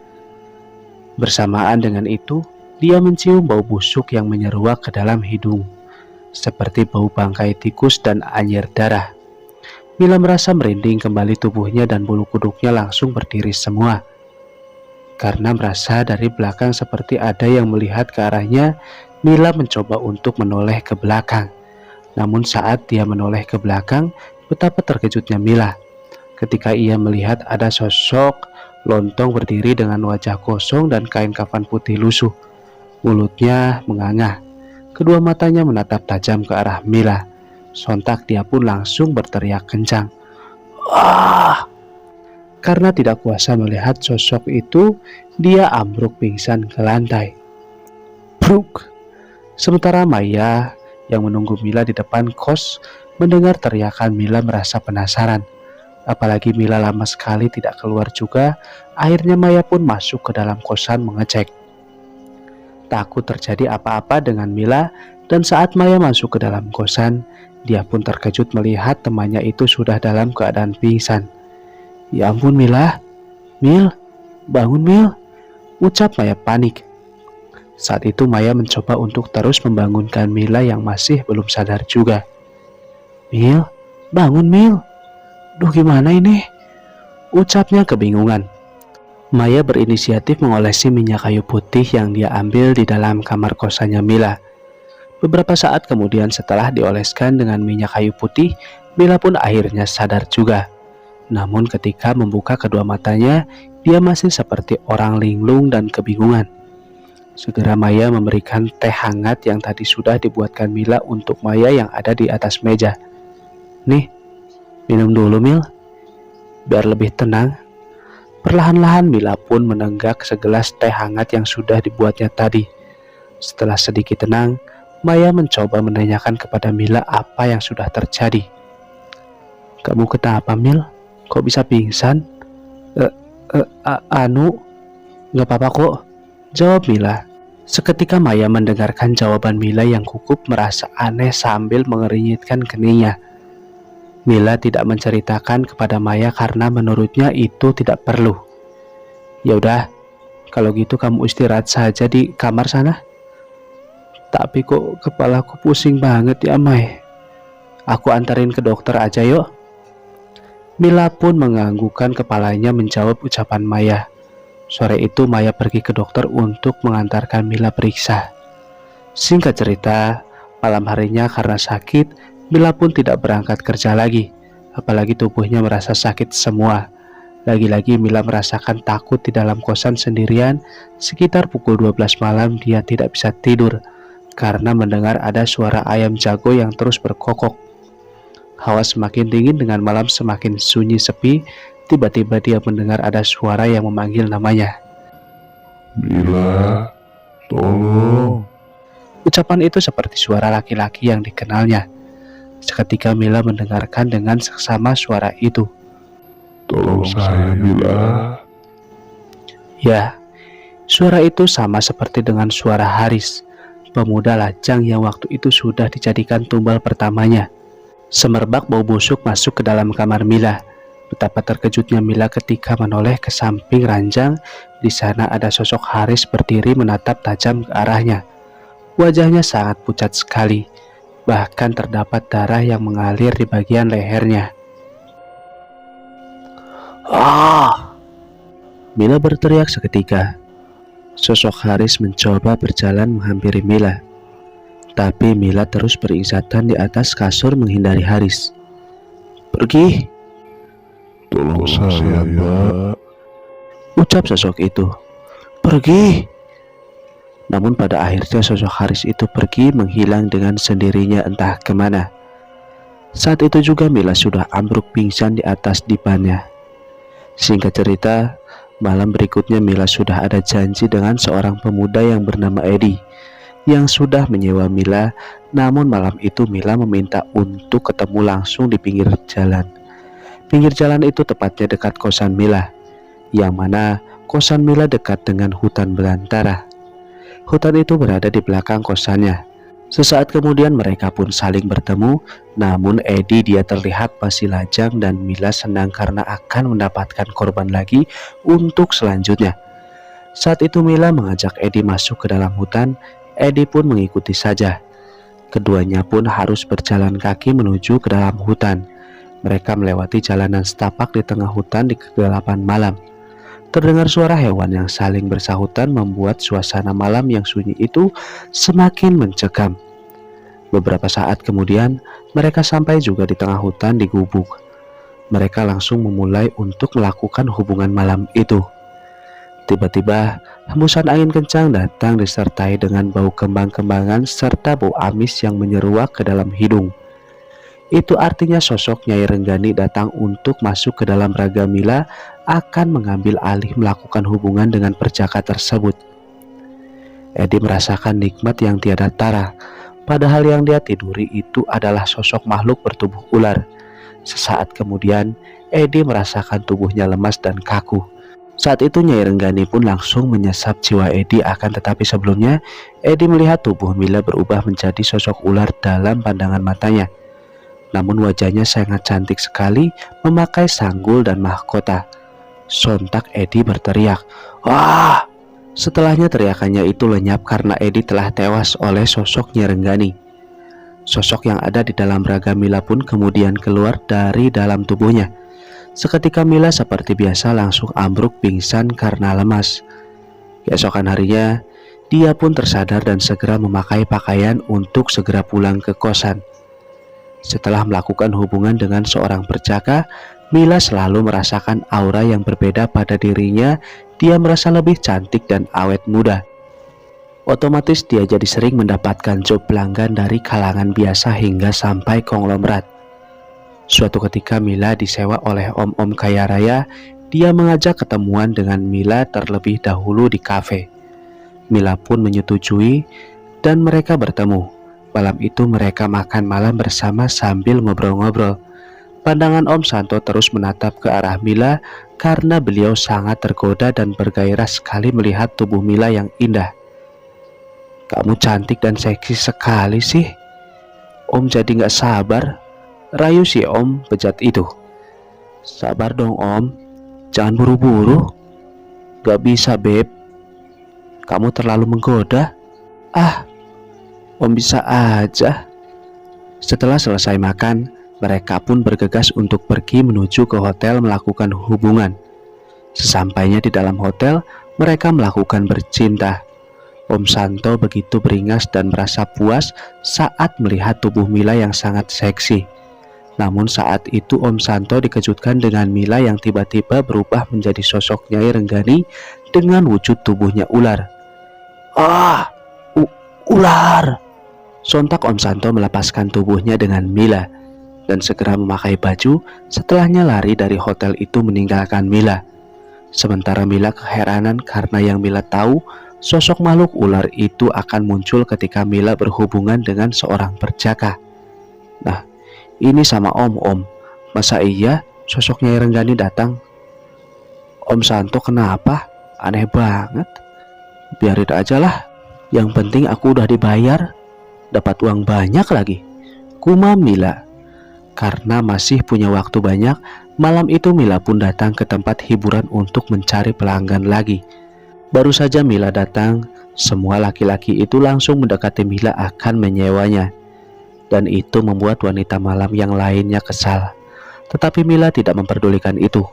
Bersamaan dengan itu, dia mencium bau busuk yang menyeruak ke dalam hidung, seperti bau bangkai tikus dan anyir darah. Mila merasa merinding kembali tubuhnya dan bulu kuduknya langsung berdiri semua. Karena merasa dari belakang seperti ada yang melihat ke arahnya, Mila mencoba untuk menoleh ke belakang. Namun saat dia menoleh ke belakang, betapa terkejutnya Mila ketika ia melihat ada sosok lontong berdiri dengan wajah kosong dan kain kafan putih lusuh. Mulutnya menganga, kedua matanya menatap tajam ke arah Mila. Sontak dia pun langsung berteriak kencang. Ah! Karena tidak kuasa melihat sosok itu, dia ambruk pingsan ke lantai. Bruk! Sementara Maya yang menunggu Mila di depan kos mendengar teriakan Mila merasa penasaran. Apalagi Mila lama sekali tidak keluar juga. Akhirnya Maya pun masuk ke dalam kosan mengecek. Takut terjadi apa-apa dengan Mila, dan saat Maya masuk ke dalam kosan, dia pun terkejut melihat temannya itu sudah dalam keadaan pingsan. Ya ampun Mila, Mil, bangun Mil, ucap Maya panik. Saat itu Maya mencoba untuk terus membangunkan Mila yang masih belum sadar juga. "Mil, bangun Mil. Duh gimana ini?" ucapnya kebingungan. Maya berinisiatif mengolesi minyak kayu putih yang dia ambil di dalam kamar kosannya Mila. Beberapa saat kemudian setelah dioleskan dengan minyak kayu putih, Mila pun akhirnya sadar juga. Namun ketika membuka kedua matanya, dia masih seperti orang linglung dan kebingungan. Segera Maya memberikan teh hangat yang tadi sudah dibuatkan Mila untuk Maya yang ada di atas meja. "Nih, minum dulu Mil, biar lebih tenang." Perlahan-lahan Mila pun menenggak segelas teh hangat yang sudah dibuatnya tadi. Setelah sedikit tenang, Maya mencoba menanyakan kepada Mila apa yang sudah terjadi. "Kamu kenapa Mil? Kok bisa pingsan?" Gak apa-apa kok," jawab Mila. Seketika Maya mendengarkan jawaban Mila yang gugup merasa aneh sambil mengernyitkan keningnya. Mila tidak menceritakan kepada Maya karena menurutnya itu tidak perlu. "Ya udah, kalau gitu kamu istirahat saja di kamar sana." "Tapi kok kepalaku pusing banget ya May. Aku antarin ke dokter aja yuk." Mila pun menganggukkan kepalanya menjawab ucapan Maya. Sore itu Maya pergi ke dokter untuk mengantarkan Mila periksa. Singkat cerita, malam harinya karena sakit, Mila pun tidak berangkat kerja lagi. Apalagi tubuhnya merasa sakit semua. Lagi-lagi Mila merasakan takut di dalam kosan sendirian. Sekitar pukul 12 malam dia tidak bisa tidur karena mendengar ada suara ayam jago yang terus berkokok. Hawa semakin dingin dengan malam semakin sunyi sepi. Tiba-tiba dia mendengar ada suara yang memanggil namanya. "Mila, tolong." Ucapan itu seperti suara laki-laki yang dikenalnya. Seketika Mila mendengarkan dengan seksama suara itu. "Tolong saya Mila." Ya, suara itu sama seperti dengan suara Haris, pemuda lajang yang waktu itu sudah dijadikan tumbal pertamanya. Semerbak bau busuk masuk ke dalam kamar Mila. Betapa terkejutnya Mila ketika menoleh ke samping ranjang. Di sana ada sosok Haris berdiri menatap tajam ke arahnya. Wajahnya sangat pucat sekali. Bahkan terdapat darah yang mengalir di bagian lehernya. "Ah!" Mila berteriak seketika. Sosok Haris mencoba berjalan menghampiri Mila. Tapi Mila terus berisatan di atas kasur menghindari Haris. "Pergi!" "Tolong saya Mbak." ucap sosok itu. "Pergi!" Namun pada akhirnya sosok Haris itu pergi menghilang dengan sendirinya entah kemana. Saat itu juga Mila sudah ambruk pingsan di atas dipannya. Singkat cerita, malam berikutnya Mila sudah ada janji dengan seorang pemuda yang bernama Edi yang sudah menyewa Mila. Namun malam itu Mila meminta untuk ketemu langsung di pinggir jalan. Pinggir jalan itu tepatnya dekat kosan Mila, yang mana kosan Mila dekat dengan hutan belantara. Hutan itu berada di belakang kosannya. Sesaat kemudian mereka pun saling bertemu. Namun Edi dia terlihat masih lajang dan Mila senang karena akan mendapatkan korban lagi untuk selanjutnya. Saat itu Mila mengajak Edi masuk ke dalam hutan. Edi pun mengikuti saja. Keduanya pun harus berjalan kaki menuju ke dalam hutan. Mereka melewati jalanan setapak di tengah hutan di kegelapan malam. Terdengar suara hewan yang saling bersahutan membuat suasana malam yang sunyi itu semakin mencekam. Beberapa saat kemudian, mereka sampai juga di tengah hutan di gubuk. Mereka langsung memulai untuk melakukan hubungan malam itu. Tiba-tiba, hembusan angin kencang datang disertai dengan bau kembang-kembangan serta bau amis yang menyeruak ke dalam hidung. Itu artinya sosok Nyai Renggani datang untuk masuk ke dalam raga Mila akan mengambil alih melakukan hubungan dengan perjaka tersebut. Edi merasakan nikmat yang tiada tara, padahal yang dia tiduri itu adalah sosok makhluk bertubuh ular. Sesaat kemudian, Edi merasakan tubuhnya lemas dan kaku. Saat itu Nyai Renggani pun langsung menyesap jiwa Edi, akan tetapi sebelumnya Edi melihat tubuh Mila berubah menjadi sosok ular dalam pandangan matanya. Namun wajahnya sangat cantik sekali, memakai sanggul dan mahkota. Sontak Edi berteriak, "Wah, Setelahnya teriakannya itu lenyap karena Edi telah tewas oleh sosok Nyai Renggani. Sosok yang ada di dalam raga Mila pun kemudian keluar dari dalam tubuhnya. Seketika Mila seperti biasa langsung ambruk pingsan karena lemas. Keesokan harinya, dia pun tersadar dan segera memakai pakaian untuk segera pulang ke kosan. Setelah melakukan hubungan dengan seorang perjaka, Mila selalu merasakan aura yang berbeda pada dirinya. Dia merasa lebih cantik dan awet muda. Otomatis dia jadi sering mendapatkan job pelanggan dari kalangan biasa hingga sampai konglomerat. Suatu ketika Mila disewa oleh om-om kaya raya. Dia mengajak ketemuan dengan Mila terlebih dahulu di kafe. Mila pun menyetujui dan mereka bertemu. Malam itu mereka makan malam bersama sambil ngobrol-ngobrol. Pandangan Om Santo terus menatap ke arah Mila karena beliau sangat tergoda dan bergairah sekali melihat tubuh Mila yang indah. "Kamu cantik dan seksi sekali sih." Om jadi gak sabar. Rayu si Om bejat itu. "Sabar dong Om, jangan buru-buru." "Gak bisa Beb, kamu terlalu menggoda." "Ah, Om bisa aja." Setelah selesai makan, mereka pun bergegas untuk pergi menuju ke hotel melakukan hubungan. Sesampainya di dalam hotel, mereka melakukan bercinta. Om Santo begitu beringas dan merasa puas saat melihat tubuh Mila yang sangat seksi. Namun saat itu Om Santo dikejutkan dengan Mila yang tiba-tiba berubah menjadi sosok Nyai Renggani dengan wujud tubuhnya ular. "Ah, ular!" Sontak Om Santo melepaskan tubuhnya dengan Mila dan segera memakai baju. Setelahnya lari dari hotel itu meninggalkan Mila. Sementara Mila keheranan karena yang Mila tahu sosok makhluk ular itu akan muncul ketika Mila berhubungan dengan seorang perjaka. Nah, ini sama Om, masa iya sosok Nyai Renggani datang? Om Santo kenapa? Aneh banget. Biarin aja lah, yang penting aku udah dibayar, dapat uang banyak lagi, gumam Mila. Karena masih punya waktu banyak, malam itu Mila pun datang ke tempat hiburan untuk mencari pelanggan lagi. Baru saja Mila datang, semua laki-laki itu langsung mendekati Mila akan menyewanya. Dan itu membuat wanita malam yang lainnya kesal. Tetapi Mila tidak memperdulikan itu.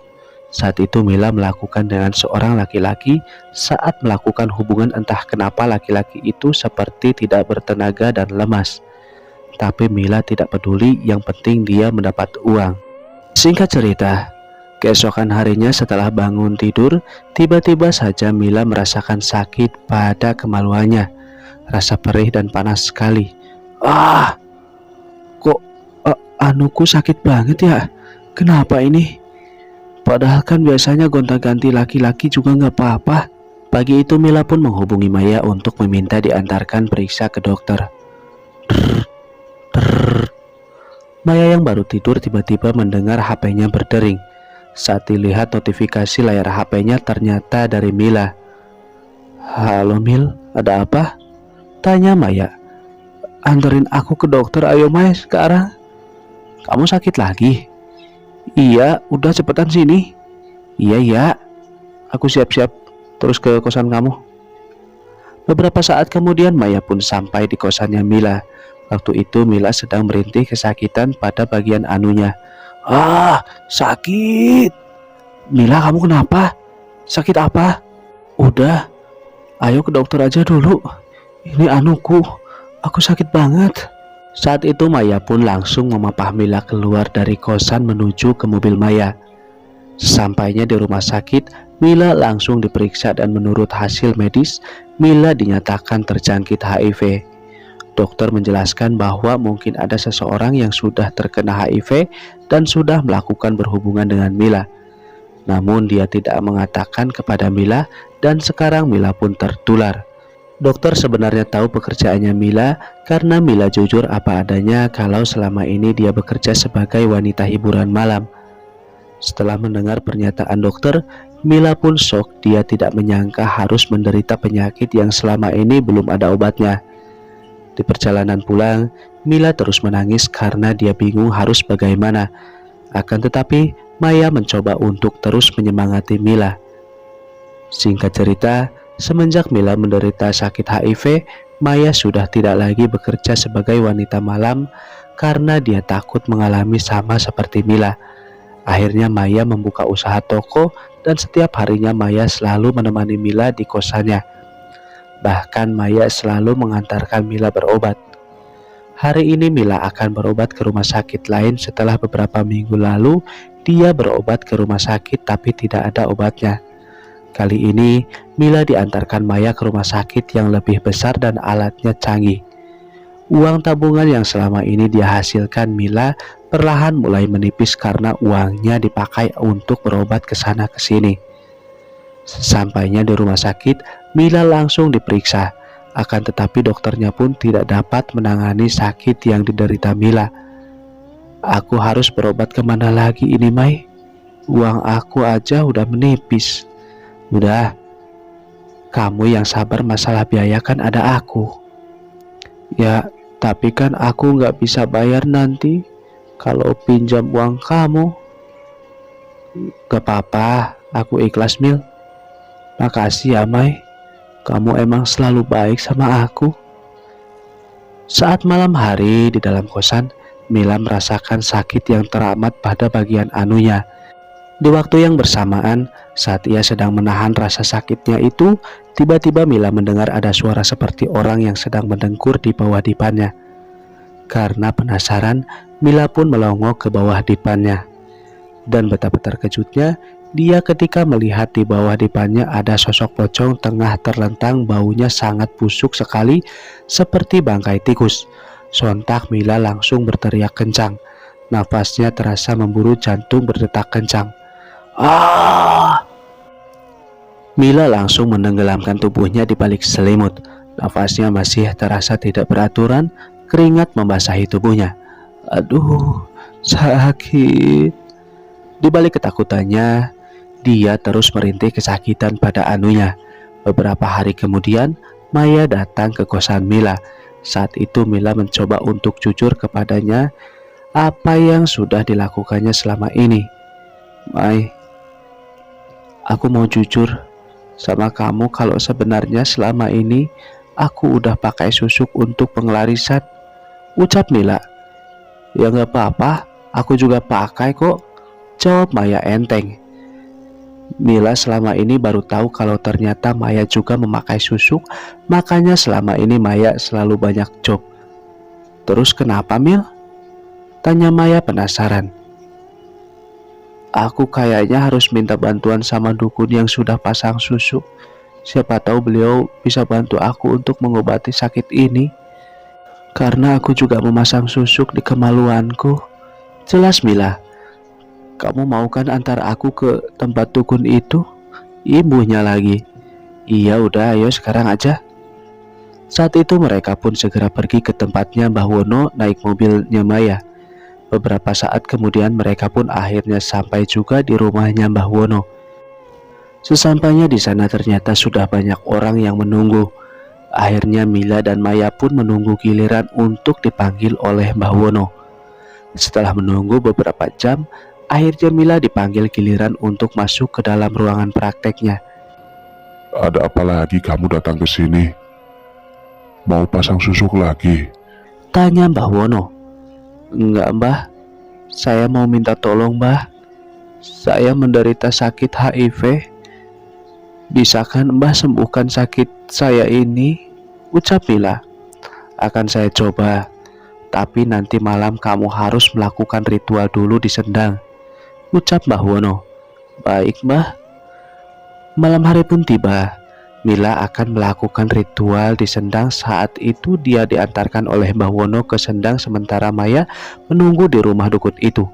Saat itu Mila melakukan dengan seorang laki-laki. Saat melakukan hubungan entah kenapa laki-laki itu seperti tidak bertenaga dan lemas. Tapi Mila tidak peduli, yang penting dia mendapat uang. Singkat cerita, keesokan harinya setelah bangun tidur, tiba-tiba saja Mila merasakan sakit pada kemaluannya. Rasa perih dan panas sekali. "Ah, kok anuku sakit banget ya? Kenapa ini? Padahal kan biasanya gonta-ganti laki-laki juga nggak apa-apa." Pagi itu Mila pun menghubungi Maya untuk meminta diantarkan periksa ke dokter. Maya yang baru tidur tiba-tiba mendengar HP-nya berdering. Saat dilihat notifikasi layar HP-nya ternyata dari Mila. "Halo Mil, ada apa?" tanya Maya. "Anterin aku ke dokter, ayo Maya sekarang." "Kamu sakit lagi?" "Iya, udah cepetan sini." Iya, aku siap-siap terus ke kosan kamu." Beberapa saat kemudian Maya pun sampai di kosannya Mila. Waktu itu Mila sedang merintih kesakitan pada bagian anunya. "Ah, sakit." "Mila, kamu kenapa? Sakit apa?" "Udah, ayo ke dokter aja dulu. Ini anuku, aku sakit banget." Saat itu Maya pun langsung memapah Mila keluar dari kosan menuju ke mobil Maya. Sesampainya di rumah sakit, Mila langsung diperiksa dan menurut hasil medis, Mila dinyatakan terjangkit HIV. Dokter menjelaskan bahwa mungkin ada seseorang yang sudah terkena HIV dan sudah melakukan berhubungan dengan Mila. Namun dia tidak mengatakan kepada Mila dan sekarang Mila pun tertular. Dokter sebenarnya tahu pekerjaannya Mila karena Mila jujur apa adanya kalau selama ini dia bekerja sebagai wanita hiburan malam. Setelah mendengar pernyataan dokter, Mila pun shock. Dia tidak menyangka harus menderita penyakit yang selama ini belum ada obatnya. Di perjalanan pulang, Mila terus menangis karena dia bingung harus bagaimana. Akan tetapi, Maya mencoba untuk terus menyemangati Mila. Singkat cerita, Semenjak Mila menderita sakit HIV, Maya sudah tidak lagi bekerja sebagai wanita malam karena dia takut mengalami sama seperti Mila. Akhirnya Maya membuka usaha toko dan setiap harinya Maya selalu menemani Mila di kosannya. Bahkan Maya selalu mengantarkan Mila berobat. Hari ini Mila akan berobat ke rumah sakit lain setelah beberapa minggu lalu dia berobat ke rumah sakit tapi tidak ada obatnya. Kali ini Mila diantarkan Maya ke rumah sakit yang lebih besar dan alatnya canggih. Uang tabungan yang selama ini dia hasilkan Mila perlahan mulai menipis karena uangnya dipakai untuk berobat ke sana ke sini. Sesampainya di rumah sakit, Mila langsung diperiksa. Akan tetapi dokternya pun tidak dapat menangani sakit yang diderita Mila. Aku harus berobat kemana lagi ini, Mai? Uang aku aja udah menipis. Udah, kamu yang sabar, masalah biaya kan ada aku. Ya, tapi kan aku nggak bisa bayar nanti kalau pinjam uang kamu. Gak apa-apa, aku ikhlas, Mil. Makasih ya, Mai. Kamu emang selalu baik sama aku. Saat malam hari di dalam kosan, Mila merasakan sakit yang teramat pada bagian anunya. Di waktu yang bersamaan, saat ia sedang menahan rasa sakitnya itu, tiba-tiba Mila mendengar ada suara seperti orang yang sedang mendengkur di bawah dipannya. Karena penasaran, Mila pun melongo ke bawah dipannya. Dan betapa terkejutnya dia ketika melihat di bawah dipannya ada sosok pocong tengah terlentang, baunya sangat busuk sekali seperti bangkai tikus. Sontak Mila langsung berteriak kencang. Nafasnya terasa memburu, jantung berdetak kencang. Ah! Mila langsung menenggelamkan tubuhnya di balik selimut. Nafasnya masih terasa tidak beraturan, keringat membasahi tubuhnya. Aduh, sakit. Di balik ketakutannya, dia terus merintih kesakitan pada anunya. Beberapa hari kemudian, Maya datang ke kosan Mila. Saat itu Mila mencoba untuk jujur kepadanya apa yang sudah dilakukannya selama ini. Mai, aku mau jujur sama kamu kalau sebenarnya selama ini aku udah pakai susuk untuk pengelarisan, ucap Mila. Ya nggak apa-apa, aku juga pakai kok, jawab Maya enteng. Mila selama ini baru tahu kalau ternyata Maya juga memakai susuk, makanya selama ini Maya selalu banyak job. Terus kenapa, Mil? Tanya Maya penasaran. Aku kayaknya harus minta bantuan sama dukun yang sudah pasang susuk. Siapa tahu beliau bisa bantu aku untuk mengobati sakit ini. Karena aku juga memasang susuk di kemaluanku. Jelas Mila. Kamu mau kan antar aku ke tempat dukun itu? Ibunya lagi. Iya udah, ayo sekarang aja. Saat itu mereka pun segera pergi ke tempatnya Mbah Wono naik mobilnya Maya. Beberapa saat kemudian mereka pun akhirnya sampai juga di rumahnya Mbah Wono. Sesampainya di sana ternyata sudah banyak orang yang menunggu. Akhirnya Mila dan Maya pun menunggu giliran untuk dipanggil oleh Mbah Wono. Setelah menunggu beberapa jam, akhirnya Mila dipanggil giliran untuk masuk ke dalam ruangan prakteknya. Ada apa lagi kamu datang ke sini? Mau pasang susuk lagi? Tanya Mbah Wono. Enggak Mbah, saya mau minta tolong Mbah. Saya menderita sakit HIV. Bisakah Mbah sembuhkan sakit saya ini? Ucap Mila. Akan saya coba, tapi nanti malam kamu harus melakukan ritual dulu di sendang, ucap Mbah Wono. Baik Mbah. Malam hari pun tiba. Mila akan melakukan ritual di sendang. Saat itu dia diantarkan oleh Mbah Wono ke sendang, sementara Maya menunggu di rumah dukun itu.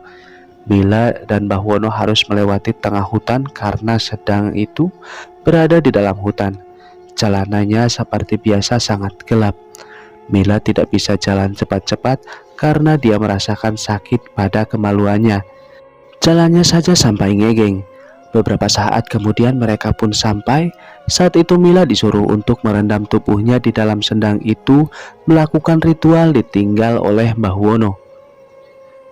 Mila dan Mbah Wono harus melewati tengah hutan karena sendang itu berada di dalam hutan. Jalanannya seperti biasa sangat gelap. Mila tidak bisa jalan cepat-cepat karena dia merasakan sakit pada kemaluannya. Jalannya saja sampai ngegeng. Beberapa saat kemudian mereka pun sampai. Saat itu Mila disuruh untuk merendam tubuhnya di dalam sendang itu, melakukan ritual ditinggal oleh Mbah Wono.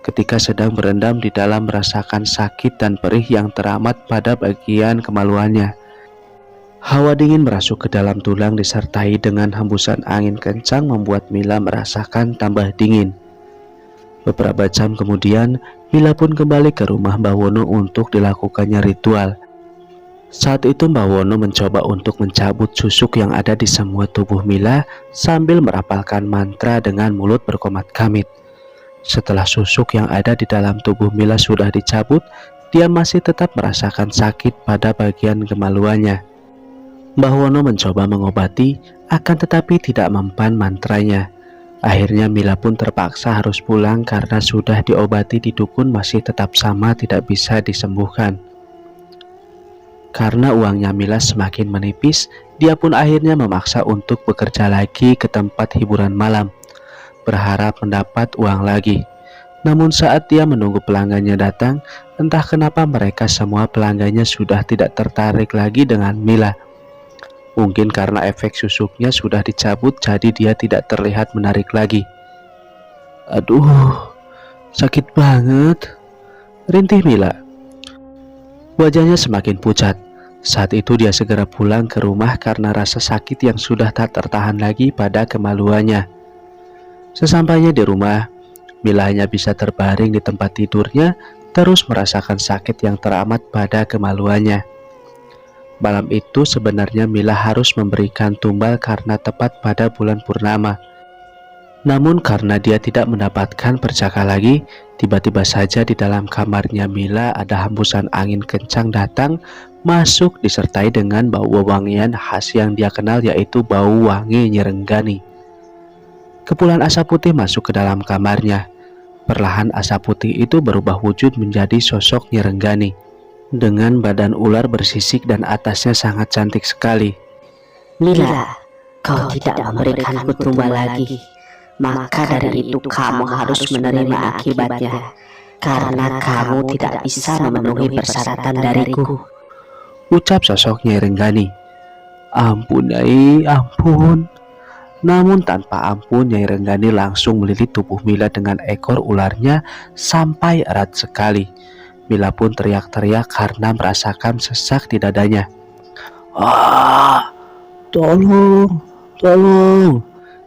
Ketika sedang berendam di dalam merasakan sakit dan perih yang teramat pada bagian kemaluannya. Hawa dingin merasuk ke dalam tulang disertai dengan hembusan angin kencang membuat Mila merasakan tambah dingin. Beberapa jam kemudian, Mila pun kembali ke rumah Mbah Wono untuk dilakukannya ritual. Saat itu Mbah Wono mencoba untuk mencabut susuk yang ada di semua tubuh Mila sambil merapalkan mantra dengan mulut berkomat kamit. Setelah susuk yang ada di dalam tubuh Mila sudah dicabut, dia masih tetap merasakan sakit pada bagian kemaluannya. Mbah Wono mencoba mengobati, akan tetapi tidak mempan mantranya. Akhirnya Mila pun terpaksa harus pulang karena sudah diobati di dukun masih tetap sama, tidak bisa disembuhkan. Karena uangnya Mila semakin menipis, dia pun akhirnya memaksa untuk bekerja lagi ke tempat hiburan malam, berharap mendapat uang lagi. Namun saat dia menunggu pelanggannya datang, entah kenapa mereka semua pelanggannya sudah tidak tertarik lagi dengan Mila. Mungkin karena efek susuknya sudah dicabut, jadi dia tidak terlihat menarik lagi. Aduh, sakit banget, rintih Mila. Wajahnya semakin pucat. Saat itu dia segera pulang ke rumah karena rasa sakit yang sudah tak tertahan lagi pada kemaluannya. Sesampainya di rumah, Mila hanya bisa terbaring di tempat tidurnya, terus merasakan sakit yang teramat pada kemaluannya. Malam itu sebenarnya Mila harus memberikan tumbal karena tepat pada bulan purnama. Namun karena dia tidak mendapatkan perjaka lagi, tiba-tiba saja di dalam kamarnya Mila ada hembusan angin kencang datang, masuk disertai dengan bau wewangian khas yang dia kenal, yaitu bau wangi Nyerenggani. Kepulan asap putih masuk ke dalam kamarnya. Perlahan asap putih itu berubah wujud menjadi sosok Nyerenggani dengan badan ular bersisik dan atasnya sangat cantik sekali. Mila, kau tidak memberikanku tumbal lagi, maka dari itu kamu harus menerima akibatnya, karena kamu tidak bisa memenuhi persyaratan dariku, ucap sosok Nyerenggani. Ampun Nyai, ampun. Namun tanpa ampun, Nyai Renggani langsung melilit tubuh Mila dengan ekor ularnya sampai erat sekali. Mila pun teriak-teriak karena merasakan sesak di dadanya. Ah, tolong, tolong.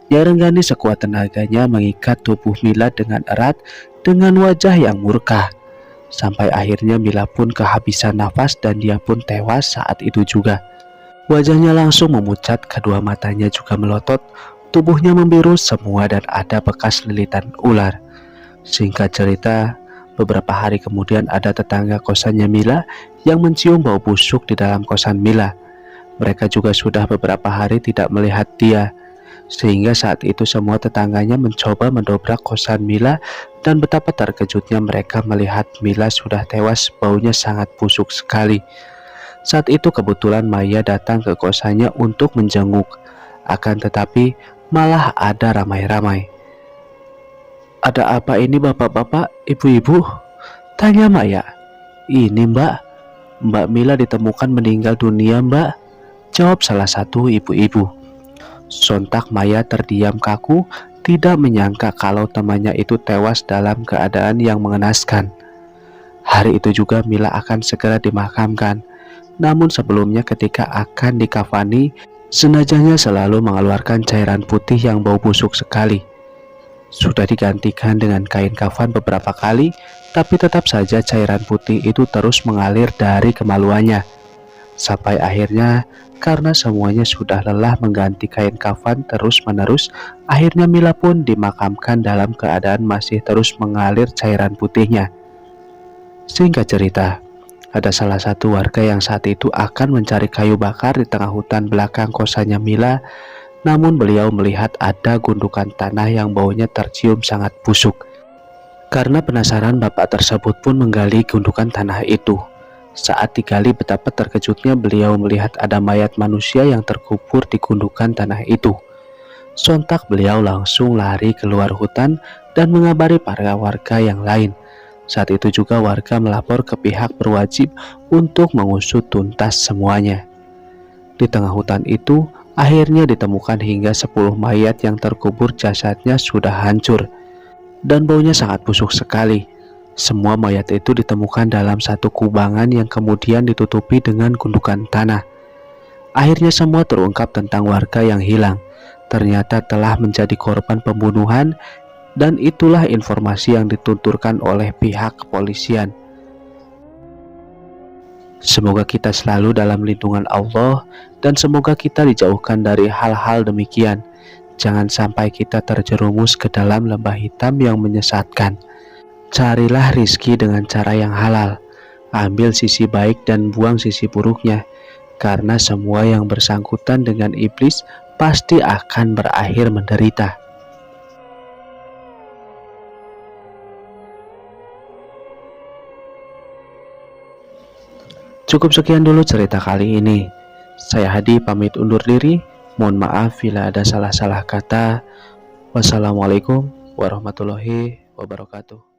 Nyai Renggani sekuat tenaganya mengikat tubuh Mila dengan erat dengan wajah yang murka. Sampai akhirnya Mila pun kehabisan nafas dan dia pun tewas saat itu juga. Wajahnya langsung memucat, kedua matanya juga melotot, tubuhnya membiru semua dan ada bekas lilitan ular. Singkat cerita, beberapa hari kemudian ada tetangga kosannya Mila yang mencium bau busuk di dalam kosan Mila. Mereka juga sudah beberapa hari tidak melihat dia, sehingga saat itu semua tetangganya mencoba mendobrak kosan Mila dan betapa terkejutnya mereka melihat Mila sudah tewas, baunya sangat busuk sekali. Saat itu kebetulan Maya datang ke kosannya untuk menjenguk, akan tetapi malah ada ramai-ramai. Ada apa ini bapak-bapak, ibu-ibu? Tanya Maya. Ini Mbak Mila ditemukan meninggal dunia Mbak, jawab salah satu ibu-ibu. Sontak Maya terdiam kaku, tidak menyangka kalau temannya itu tewas dalam keadaan yang mengenaskan. Hari itu juga Mila akan segera dimakamkan. Namun sebelumnya ketika akan dikafani, jenazahnya selalu mengeluarkan cairan putih yang bau busuk sekali. Sudah digantikan dengan kain kafan beberapa kali, tapi tetap saja cairan putih itu terus mengalir dari kemaluannya. Sampai akhirnya karena semuanya sudah lelah mengganti kain kafan terus-menerus, akhirnya Mila pun dimakamkan dalam keadaan masih terus mengalir cairan putihnya. Singkat cerita, ada salah satu warga yang saat itu akan mencari kayu bakar di tengah hutan belakang kosannya Mila, namun beliau melihat ada gundukan tanah yang baunya tercium sangat busuk. Karena penasaran, bapak tersebut pun menggali gundukan tanah itu. Saat digali, betapa terkejutnya beliau melihat ada mayat manusia yang terkubur di gundukan tanah itu. Sontak beliau langsung lari keluar hutan dan mengabari para warga yang lain. Saat itu juga warga melapor ke pihak berwajib untuk mengusut tuntas semuanya. Di tengah hutan itu, akhirnya ditemukan hingga 10 mayat yang terkubur, jasadnya sudah hancur dan baunya sangat busuk sekali. Semua mayat itu ditemukan dalam satu kubangan yang kemudian ditutupi dengan gundukan tanah. Akhirnya semua terungkap tentang warga yang hilang. Ternyata telah menjadi korban pembunuhan, dan itulah informasi yang dituturkan oleh pihak kepolisian. Semoga kita selalu dalam lindungan Allah, dan semoga kita dijauhkan dari hal-hal demikian. Jangan sampai kita terjerumus ke dalam lembah hitam yang menyesatkan. Carilah rizki dengan cara yang halal. Ambil sisi baik dan buang sisi buruknya. Karena semua yang bersangkutan dengan iblis pasti akan berakhir menderita. Cukup sekian dulu cerita kali ini. Saya Hadi pamit undur diri. Mohon maaf bila ada salah-salah kata. Wassalamualaikum warahmatullahi wabarakatuh.